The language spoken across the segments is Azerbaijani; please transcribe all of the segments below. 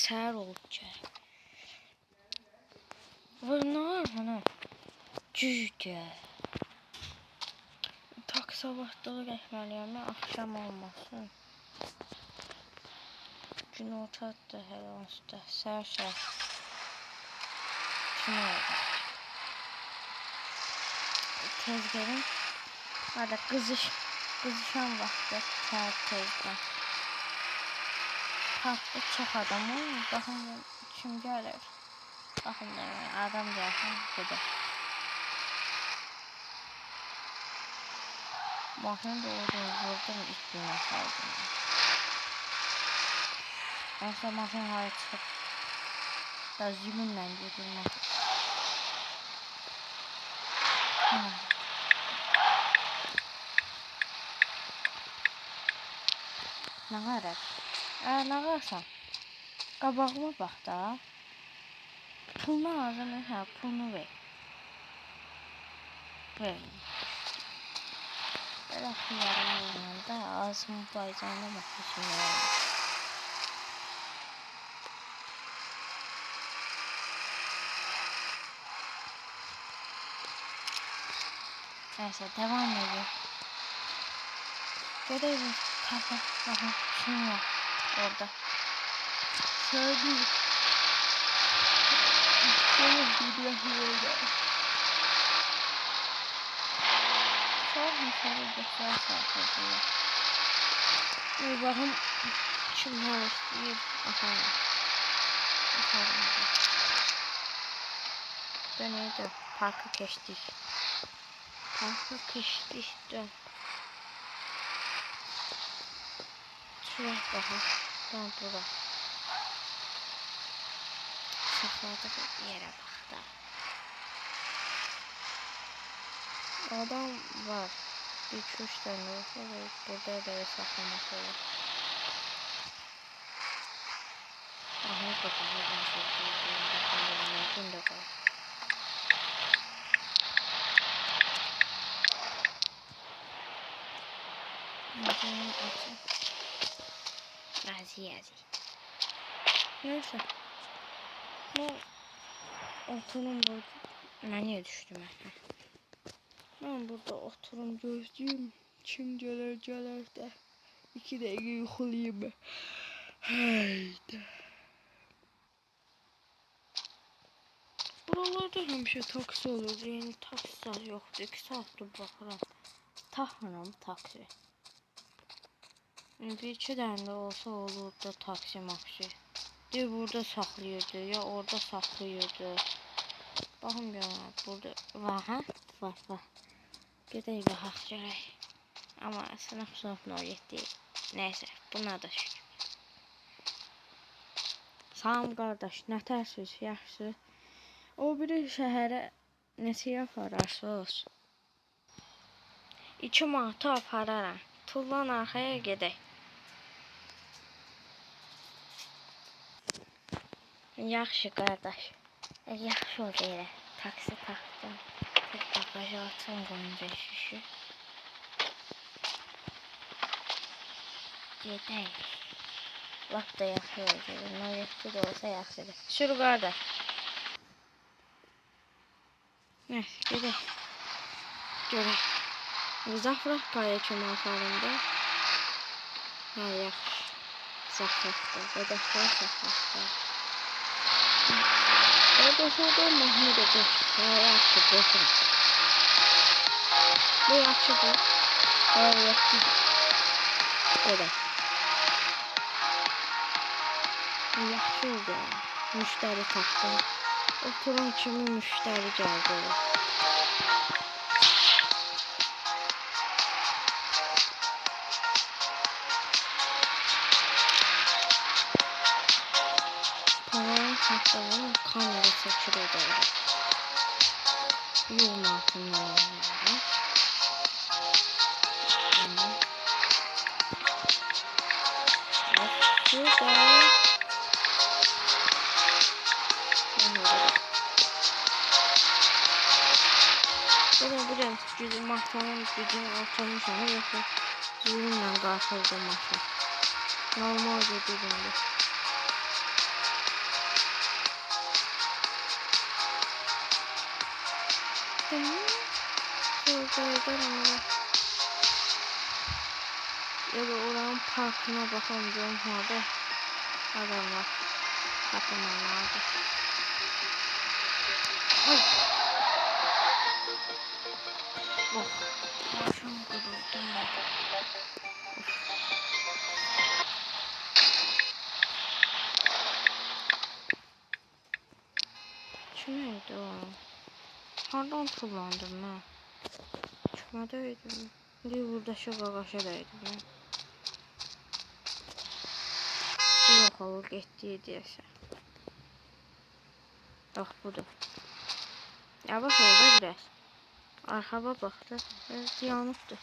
Səhər olub ki. Bunlar hani cücə. Taksi vaxtlığı getməliyəm, axşam olmasın. Gün ortadır hər hansıda. Səhər. Kim olacaq? Tez gelin. Hadi qızışan vaxtı səhər tezdən. Parkda çox adam olur. Baxın kim gəlir. Baxın adam gəlsin gedək. Maşını da vurdum üstünə saldım. Neyse maşın hara çıxıb. Da zülümlə gedirmə. Nə qaraq? Nə qaraqsan? Qabağıma bax da. Pulunu ağzını, pulunu ver. Ver. Belə xiyarım olanda ağzımı baycağına baxışım olur. Neyse devam edelim. Görəlim. Bakın kim var orada. Söyleyeyim. Şöyle gidiyor orada. Sonra göster satıyor. Bir bakın kim var bir atalım. Dönüyordu. Parkı geçtik. Dön. Şuraya bakın. Ben burada. Sakladık yere bak da. Adam var. 2-3 tane olsa burada da saklamak olur. Aha bakın. Burada kalır. Yazi. Neyse. Oturun burada. Nereye düştüm ben burada oturum gözlüyüm. Kim gelir de. 2 dakika yuxulayayım ben. Haydi. Buralarda həmişə taksi olur. Yəni taksi yoxdur. 2 saatdır baxıram. Taxıram taksi. Bir 2 dənə də olsa olurdu taksi maksi. Ya burada saxlayırdı, ya orada saxlayırdı. Baxın görün burada var. Gedək baxaq görək. Amma sınıf nöqtə deyil. Nəysə, buna da şükür. Salam qardaş, nətərsiz, yaxşı? O biri şəhərə neçəyə apararsınız? 2 manata apararam. Tullan arxaya gedək. Yaxşı qardaş. Yaxşı oldu elə. Taksi taxdım. Bagajı açın qoyunca şişi. Gedək. Lap da yaxşı olacaq. Nöqtə də olsa yaxşıdır. Sür qardaş. Neyse gedək. Görək. Zapravkaya kimi aparımda. Ha yaxşı. Zapravka. Badaqlar zapravka. Orada mahnı da qoş. Ha yaxşı qoşun. Bu yaxşıdır. Ha yaxşıdır. Gedək. Yaxşı oldu. Müştəri tapdım. Oturan kimi müştəri gəldi. Paranın saxlarının kamera çəkir edəlir. 100 manatın olanları. Şurada. Buraya gücün mahtanın gücünü artırmışam. Yoksa zulümle qarşıladı maşın. Normal gedirdim. Ya da oranın parkına bakalım diyorum orada adamlar takılmalardı. Oh, başım kırıldı. Şu neydi o? Hardan kullandım ben? Çıkmadaydım. Bir burada şu qaqaşadaydım. Yok olur getdiyi deyəsən. Bax budur. Yavaş oldu biraz. Arxaba baxdı. Yanıbdı.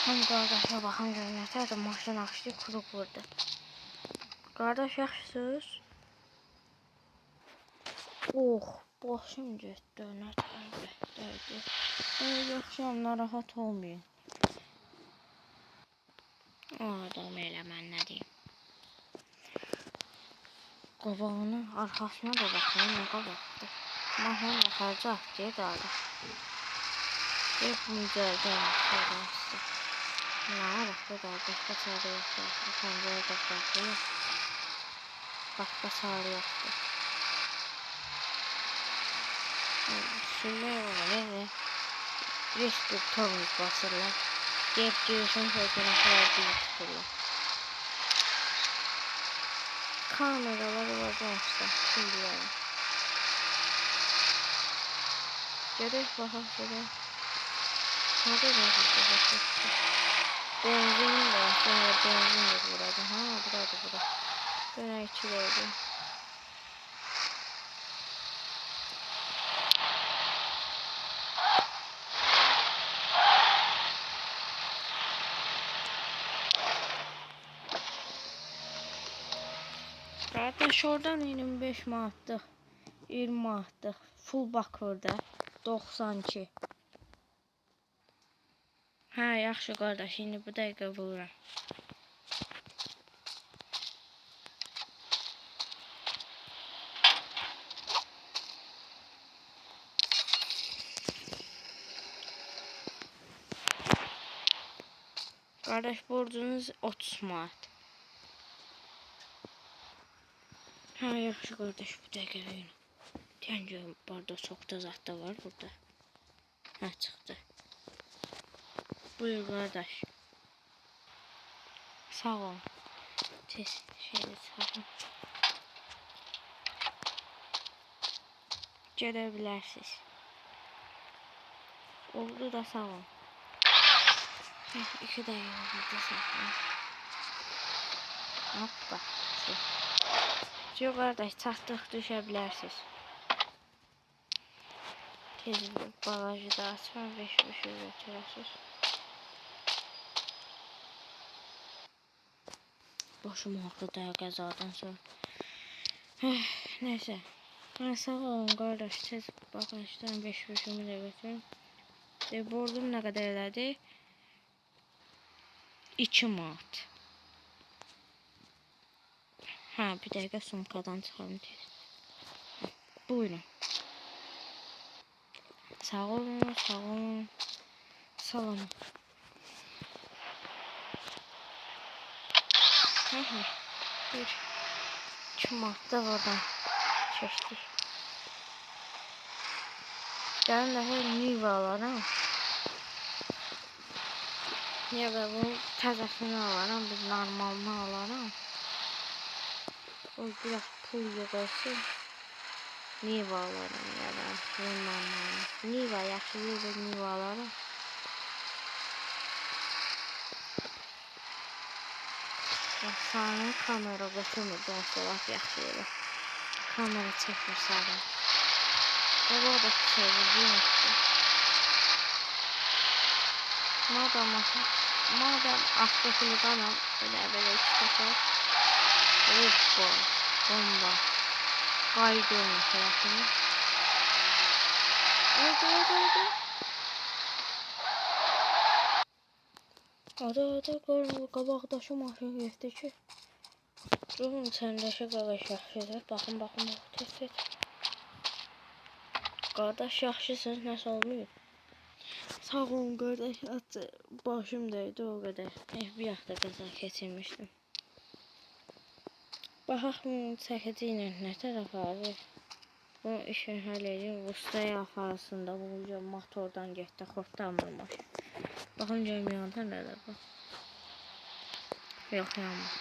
Hem qardaşa baxın görünətə də maşın açdı, kuru vurdu. Qardaş yaxşısınız? Oh, başım getdi, nə tərəfdəydi. Yaxşıyam, narahat olmayın. Adam elə mən nə deyim. Qabağına, arxasına da baxın, nə qabaqdı. Maşın baxacaq deyə qaldı. Hep mücadele yapıyorlar. Ne arası da başka çare yoktu. Pencere de farklı. Başka çare yoktu. Şimdi öyle respiratorumuz basırlar. Gelip diyorsun fotoğraflar diye tuturlar. Kameralar olacak işte. Şimdi yani. Gerek bakalım şöyle. Hadi bakalım. Benzin de sonra benzin de burada. Ha burada. Böyle içeride. Qardaş oradan 25 manatlıq, 20 manatlıq, full bakırda 92. Hə, yaxşı qardaş, indi bu dəqiqə vururam. Qardaş borcunuz 30 manat. Hə, yaxşı qardaş, bu dəqiqə verin. Deyən görüm, burada çox da zat da var burada. Hə, çıxdı. Buyur qardaş. Sağ ol. Tez şeydə çıxarım. Gedə bilərsiniz. Oldu da sağ ol. 2 dəqiqə burada saxlayın. Hoppa. Yox qardaş, çatdıq, düşə bilərsiniz. Tez bagajı da açma, 5 götürəsiniz. Başım ağrıdı qəzadan sonra. Neyse. Sağ olun qardaş, tez bagajdan 5-5'imi də götürün. Borcum nə qədər elədi? 2 manat. Hə, bir dəqiqə sumkadan çıxarım tez. Buyurun. Sağ olun, sağ olun. Salam. Bir 2 manat da oradan çəkdik. Gəlin də Niva alaram. Ya da bu təzəsini alaram, bir normalını alaram. O biraz pul yığılsın. Niva alaram ya da normalını. Niva yaxşı yerdə Niva alaram. Sağın kamera götürmür, dönsə laf yaxşı yerə. Kamera çəkmir sağın. Baba da çevirdiğim işte. Madem avtofilidanım, böyle iki defa. Hoppa, bomba. Kaydı olmuş tarafını. Haydi. Ada görün qabaqdaşı maşın getdi ki. Durun səndəşə qardaş yaxşıdır. Baxın tez. Qardaş yaxşısınız, nəsə olmuyor. Sağ olun qardaş, başım dəydi o qədər. Bir hafta qəza keçirmişdim. Baxaq bunun çəkici ilə nə tərəf alır? Bunu işini həll edin. Ustaya aparasında bu motordan getdi, xortlanmır maşın. Baxın görüm yanında nədir bu? Yox, yanmır.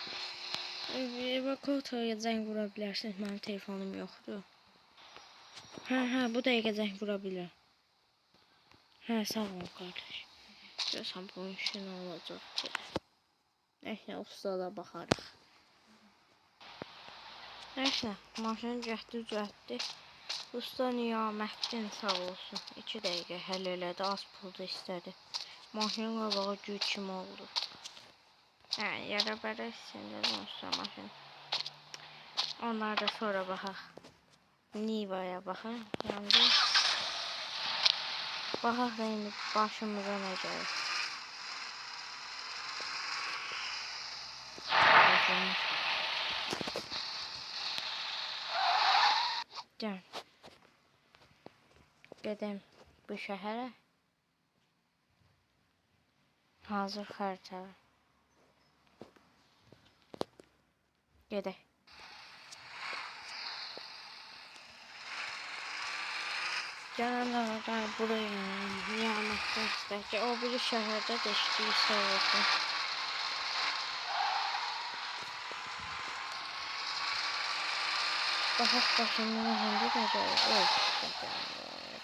Evakuatora zəng vura bilərsiniz, mənim telefonum yoxdur. Hə, bu dəqiqə zəng vura bilər. Hə, sağ olun qardaş. Görsən bunun işi nə olacaq ki? Nəysə, ustada baxarıq. Nəysə, maşını düzəltdi. Usta Niyaməddin sağ olsun. 2 dəqiqə həll elədi, az pulda istədi. Maşının qabağı gül kimi oldu. Hə, yara-bəra istəyəndə usta maşın. Onları da sonra baxaq. Nivaya baxın. Yandı. Baxaq da indi başımıza nə gəlir. Gəl. Gedəm bu şəhərə. Hazır xəritə. Gedək. Gələn buraya Niyaməddin istəyir ki, o biri şəhərdə də işləyirsə olsun. Baxaq başımın hündür necə olur.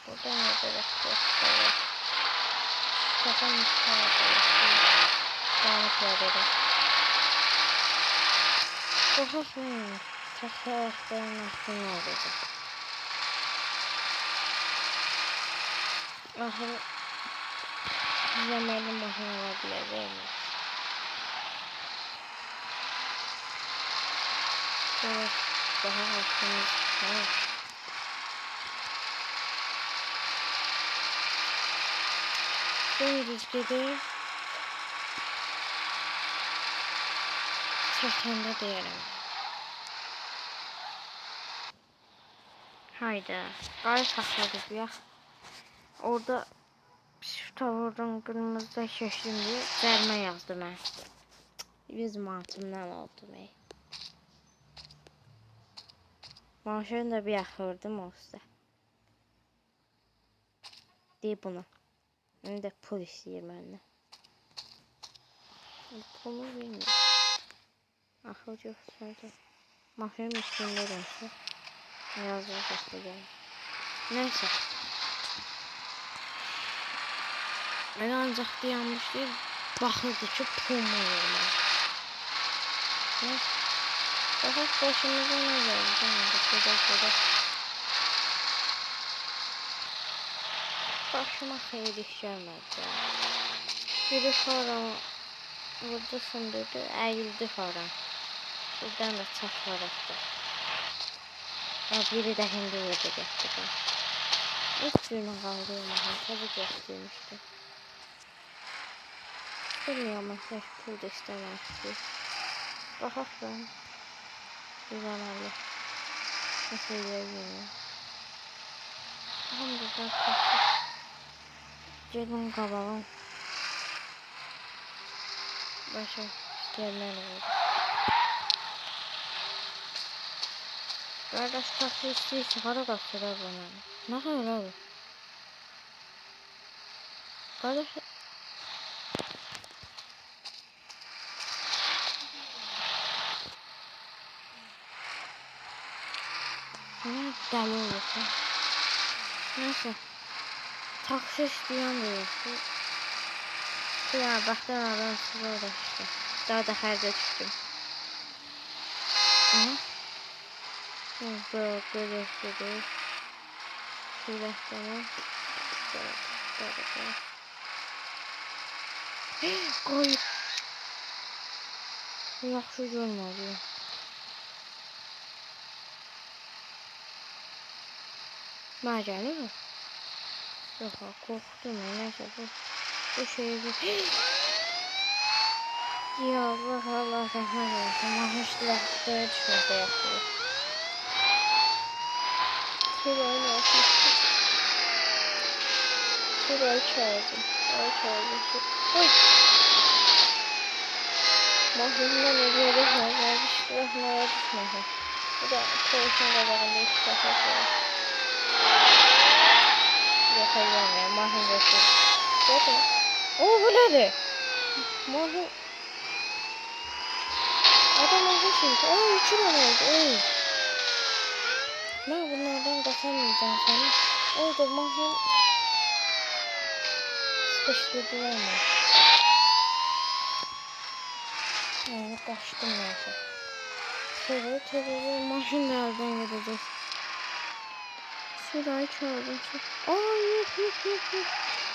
Burada nə qədər xoşdur. Baxın müstəqil. Sağlık verir. Baxaq nə? Təxəyyətlərin üstünə olacaq. Axı zəmərli maşın ola biləcəkmi? Sonra daha hakkımız var. Dönürüz gedir. Çəkəndə deyərəm. Hayda. Qarı saxladık ya. Orada tavırdan qırmızıda keçdim deyə cərimə yazdı mən. 100 manatımdan aldım. Maşını da bir axırdım o üstə. Deyib bunu. İndi də pul istəyir məndən. Pulu vermir. Axır yoxdur. Maşının üstündə dönsə. Yazılı səslə gəlir. Nəysə. Elə ancaq dayanmış deyil. Baxırdı ki, pulmu vermək. Nəysə. Baxaq başımıza nə gəldi? Gedək. Başıma xeyir iş gəlmədi. Biri faram vurdu sındırdı, əyildi faram. Buradan da çat var atdı. Biri də hindi vurdu getdi. Heç birini qaldırmadım, tabi gətirmişdim. Bilmiyorum, mən pul da istəməmişdi. Baxaq da. Güzel abi. Nasıl yiyeceğim? Tamam güzel tatlı. Gelin kalalım. Başka yerler oldu. Kardeş tatlı istiyorsa para kapsılar bana. Ne kadar abi? Kardeş... Ne deli olursa. Neyse. Taksi isteyen diyorsun. Ya baktan adam size orada işte. Daha da xərcə düşdüm. Böyle. Sürəkdən. Qoy. Yaxşı görmədi. Mənə gəlir mi? Yox, qorxdum. Nəysə bu şeyi... Ya Allah Allah rahmet eylesin. Mahiş lafları düşmese yaxşı. Şurayı açmıştım. Şurayı çaldım. Şurayı çaldım. Oy! Mahinden eliye bakmayın. İşte bakmaya düşmesin. Bu da polisin qabağında iki təfək var. Yox, eləməyəm. Mahin götür. Götür. Oo, bu nədir? Mahin... Adam olmuşsun ki. Ay, 2 tane oldu. Oy! Ben bunlardan kaçamayacağım seni. Orada mahin... Sıkıştırdılar mı? Yani kaçtım neyse. Terör mahin de elden gidecek. Şurayı çaldım. Aa, yok.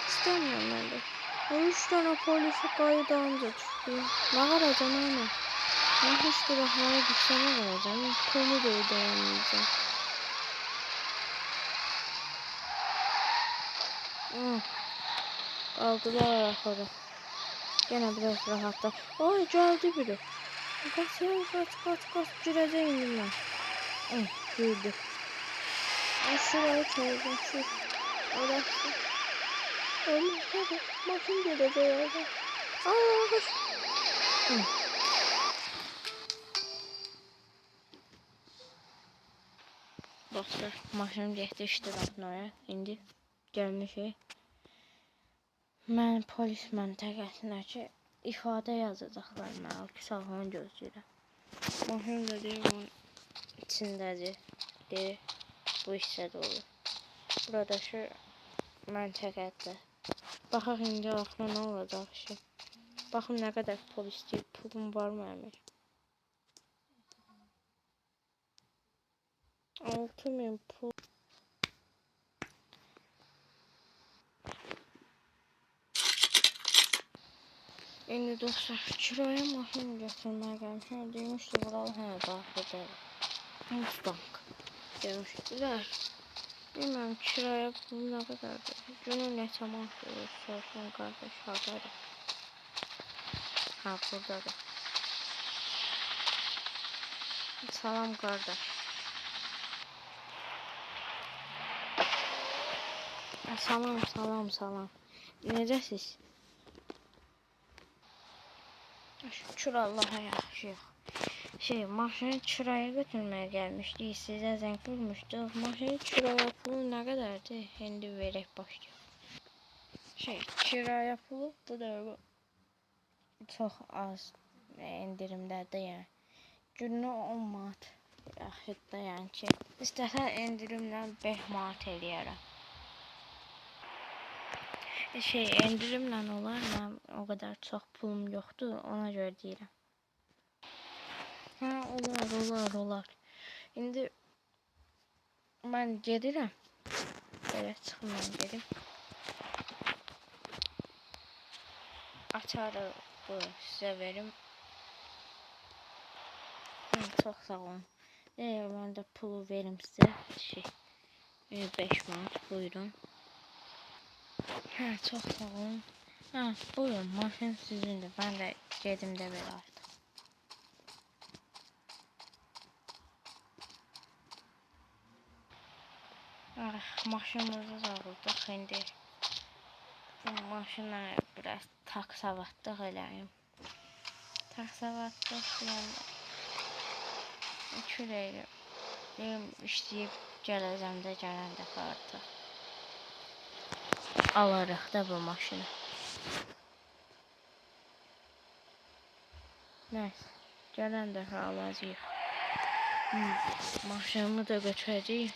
İstemiyorum ben de. O 3 tane polisi kayıda anca çıktı. Ne vereceğim ana? Ben hiç silahlara gitsene vereceğim. Pulu da ödeyemeyeceğim. Aldılar ayakları. Gene biraz rahatla. Ay, geldi biri. Kaç. Gireceğim indim ben. Girdi. Şurayı çaldım. Orası. Öyle hadi. Maşın gelecek orada. Aa, koş. Dostlar, maşınım getdi iştiraklara. İndi gəlmişik. Mən polis məntəqəsinə ki, ifadə yazacaqlar mənə. O salonu gözləyirəm. Maşınım da deyir, bunun içindədir. Deyir, bu hissədə olur. Burada şu məntəqədə. Baxaq indi axına nə olacaq işi. Baxım nə qədər pul istəyir. Pulum var mı əmir? 6000 pul. İndi dostlar, kiraya maşın götürməyə gəlmişəm. Demişdi, buralı daxildə. Mustang. Demişdilər. Bilməm, kiraya pulu nə qədərdir? Günün neçə manat olur? Sorsun qardaş, hardadır? Ha, buradadır. Salam qardaş. Salam. Necəsiz? Şükür Allaha yaxşıyıq. Maşını kiraya götürməyə gəlmişdik. Sizə zəng vurmuşduq. Maşını kiraya pulu nə qədərdir? İndi verək başlayaq. Kiraya pulu bu da çox az endirimdədir yəni. Günə 10 manat yaxşıdır yəni ki. İstəsən endirimlə 5 manat eləyərəm. Endirimlə olar, mən o qədər çox pulum yoxdur, ona görə deyirəm. Ha, olar. İndi mən gedirəm. Belə çıxım mən gedim. Açarı bu sizə verim. Çox sağ olun. Mən də pulu verim sizə. 5 manat, buyurun. Çox sağ olun. Buyurun, maşın sizindir. Mən də gedim də belə artıq. Maşınımızı dağıldıq indi. Maşınla biraz taksavatlıq eləyim. Taksavatlıq deyəndə 2 lirə işləyib gələcəm də gələn dəfə artıq. Alarıq da bu maşını. Nəysə, gələn dəfə alacağıq. Maşınımı da götürəcəyik.